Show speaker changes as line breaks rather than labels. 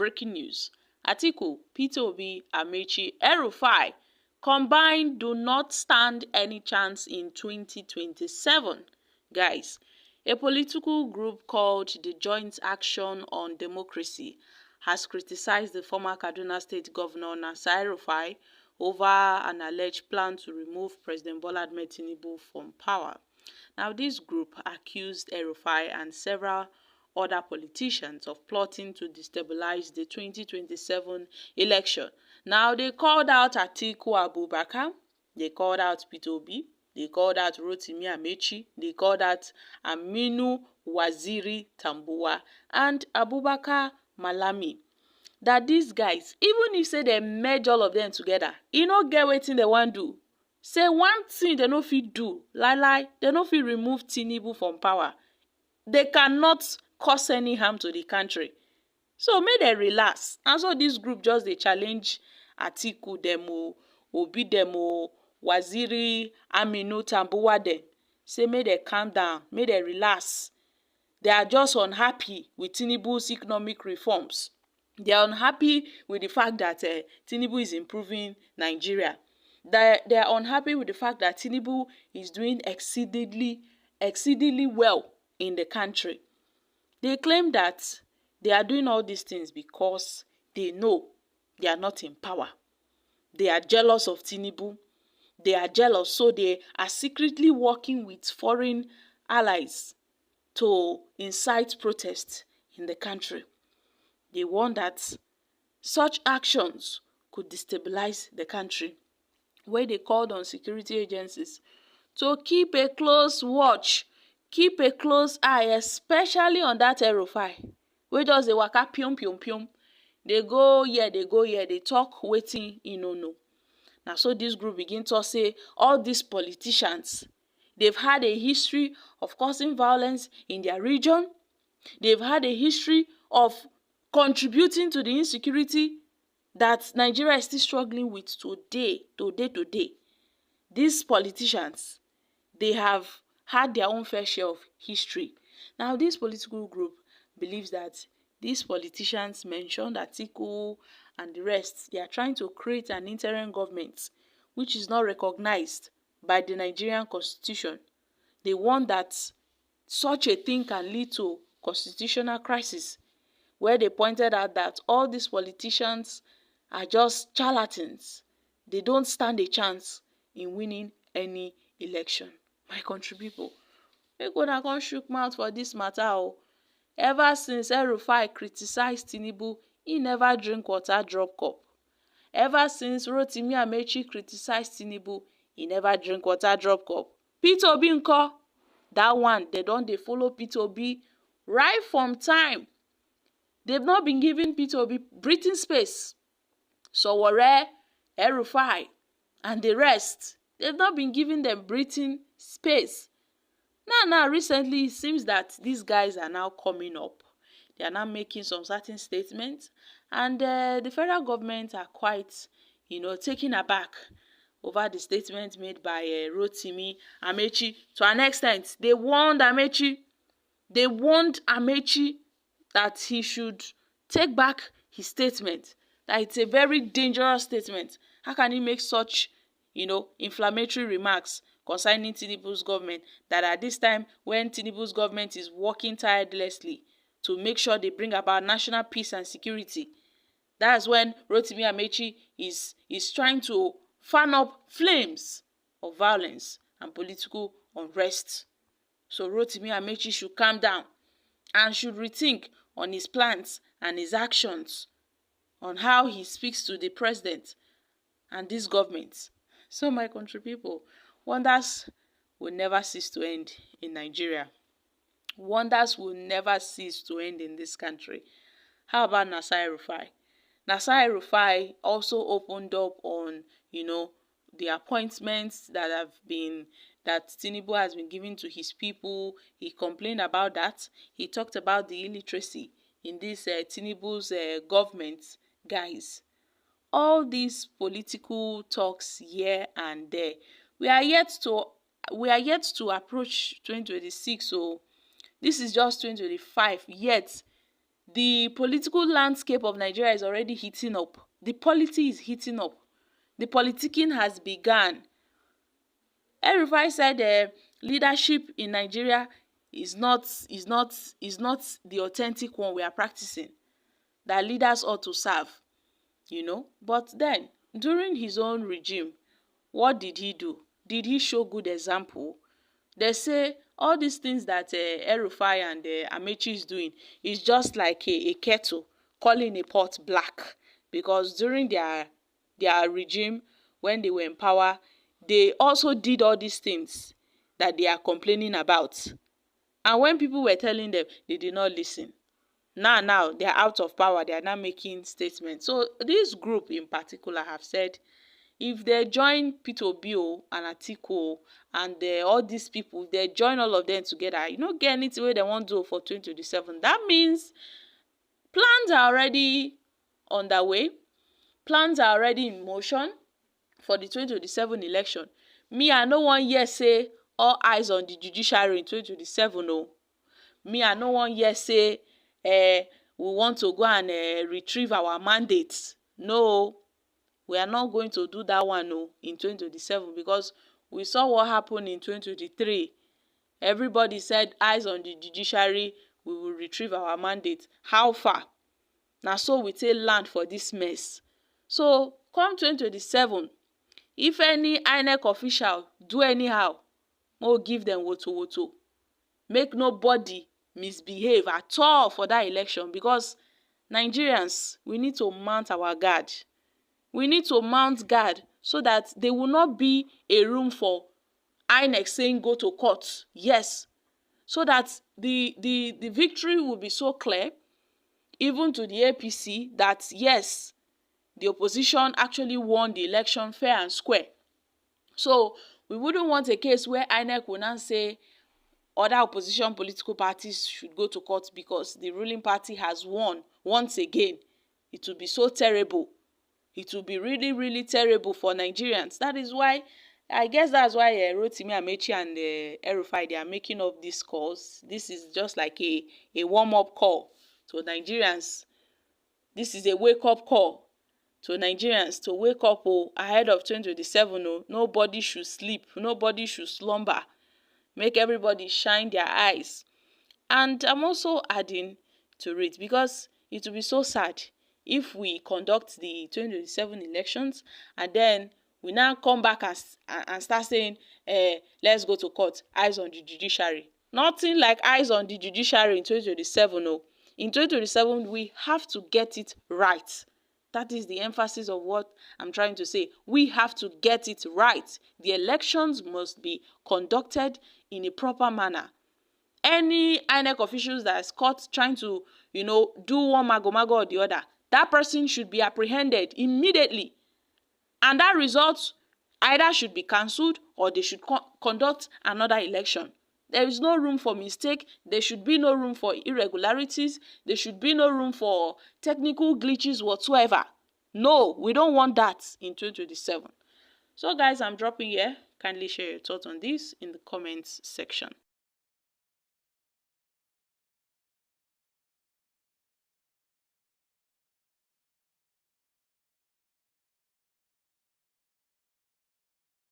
breaking news. Atiku, Peter Obi, Amechi, El-Rufai combined do not stand any chance in 2027. Guys, a political group called the Joint Action on Democracy has criticized the former Kaduna State Governor Nasir El-Rufai over an alleged plan to remove President Bola Ahmed Tinubu from power. Now, this group accused El-Rufai and several other politicians of plotting to destabilize the 2027 election. Now, they called out Atiku Abubakar, they called out Peter Obi, they called out Rotimi Amechi, they called out Aminu Waziri Tambuwa and Abubakar Malami. That these guys, even if say they merge all of them together, e no get wetin they wan do. Say one thing they no fit do, lie, they no fit remove Tinubu from power. They cannot cause any harm to the country. So make dem relax. And so this group just dey challenge Atiku dem o, Obi dem o, Waziri, Aminu, Tambuwa dem. Say make dem calm down, make dem relax. They are just unhappy with Tinubu's economic reforms. They are unhappy with the fact that Tinubu is improving Nigeria. They are unhappy with the fact that Tinubu is doing exceedingly well in the country. They claim that they are doing all these things because they know they are not in power. They are jealous of Tinubu. They are jealous, so they are secretly working with foreign allies to incite protest in the country. They warn that such actions could destabilize the country, where they called on security agencies to keep a close watch, keep a close eye, especially on that El-Rufai, wey just dey waka pium. They go here, they talk wetin e no know. Now, so this group begin to say all these politicians, they've had a history of causing violence in their region. They've had a history of contributing to the insecurity that Nigeria is still struggling with today. These politicians, they have had their own fair share of history. Now, this political group believes that these politicians mentioned Atiku and the rest, they are trying to create an interim government which is not recognized by the Nigerian constitution. They warn that such a thing can lead to constitutional crisis, where they pointed out that all these politicians are just charlatans. They don't stand a chance in winning any election. My country people, make una come shook mouth for this matter o. Ever since El-Rufai criticized Tinubu, he never drink water drop cup. Ever since Rotimi Amechi criticized Tinubu, he never drink water drop cup. Peter Obi nko, that one, they don dey follow Peter Obi right from time. They've not been giving Peter Obi breathing space. Sowore, El-Rufai, and the rest, they've not been giving them breathing space. Now, recently, it seems that these guys are now coming up. They are now making some certain statements, and the federal government are quite, taken aback over the statement made by Rotimi Amechi. To an extent, they warned Amechi. That he should take back his statement. That it's a very dangerous statement. How can he make such, inflammatory remarks concerning Tinubu's government, that at this time when Tinubu's government is working tirelessly to make sure they bring about national peace and security, that's when Rotimi Amechi is trying to fan up flames of violence and political unrest. So Rotimi Amechi should calm down and should rethink on his plans and his actions, on how he speaks to the president and this government. So, my country people, wonders will never cease to end in Nigeria. Wonders will never cease to end in this country. How about Nasir El-Rufai? Nasir El-Rufai also opened up on, the appointments that Tinubu has been giving to his people. He complained about that. He talked about the illiteracy in this Tinubu's government. Guys, all these political talks here and there, we are yet to approach 2026. So this is just 2025. Yet the political landscape of Nigeria is already heating up. The polity is heating up. The politicking has begun. El-Rufai said leadership in Nigeria is not the authentic one we are practicing, that leaders ought to serve, you know. But then, during his own regime, what did he do? Did he show good example? They say all these things that El-Rufai and Amechi is doing is just like a kettle calling a pot black, because during their regime, when they were in power, they also did all these things that they are complaining about. And when people were telling them, they did not listen. Now they are out of power. They are now making statements. So this group in particular have said, if they join Peter Obi and Atiku and all these people, they join all of them together, you don't get anything where they want to do for 2027. That means plans are already underway. Plans are already in motion for the 2027 election. Me, I no one hear say all eyes on the judiciary in 2027. No. Me, I no one hear say we want to go and retrieve our mandates. No. We are not going to do that one in 2027, because we saw what happened in 2023. Everybody said eyes on the judiciary, we will retrieve our mandate. How far? Now so we take land for this mess. So come 2027, if any INEC official do anyhow, we'll give them woto. Make nobody misbehave at all for that election, because Nigerians, we need to mount our guard. We need to mount guard so that there will not be a room for INEC saying go to court. Yes. So that the victory will be so clear, even to the APC, that yes, the opposition actually won the election fair and square. So we wouldn't want a case where INEC will now say other opposition political parties should go to court because the ruling party has won once again. It will be so terrible. It will be really, really terrible for Nigerians. That is why, I guess that's why Rotimi Amechi and El-Rufai, they are making up these calls. This is just like a warm-up call to Nigerians. This is a wake-up call to Nigerians to wake up ahead of 2027. Nobody should sleep. Nobody should slumber. Make everybody shine their eyes. And I'm also adding to it, because it will be so sad if we conduct the 2027 elections and then we now come back and start saying, let's go to court, eyes on the judiciary. Nothing like eyes on the judiciary in 2027. No. In 2027, we have to get it right. That is the emphasis of what I'm trying to say. We have to get it right. The elections must be conducted in a proper manner. Any INEC officials that is caught trying to, do one mago or the other, that person should be apprehended immediately. And that result either should be cancelled or they should conduct another election. There is no room for mistake. There should be no room for irregularities. There should be no room for technical glitches whatsoever. No, we don't want that in 2027. So guys, I'm dropping here. Kindly share your thoughts on this in the comments section.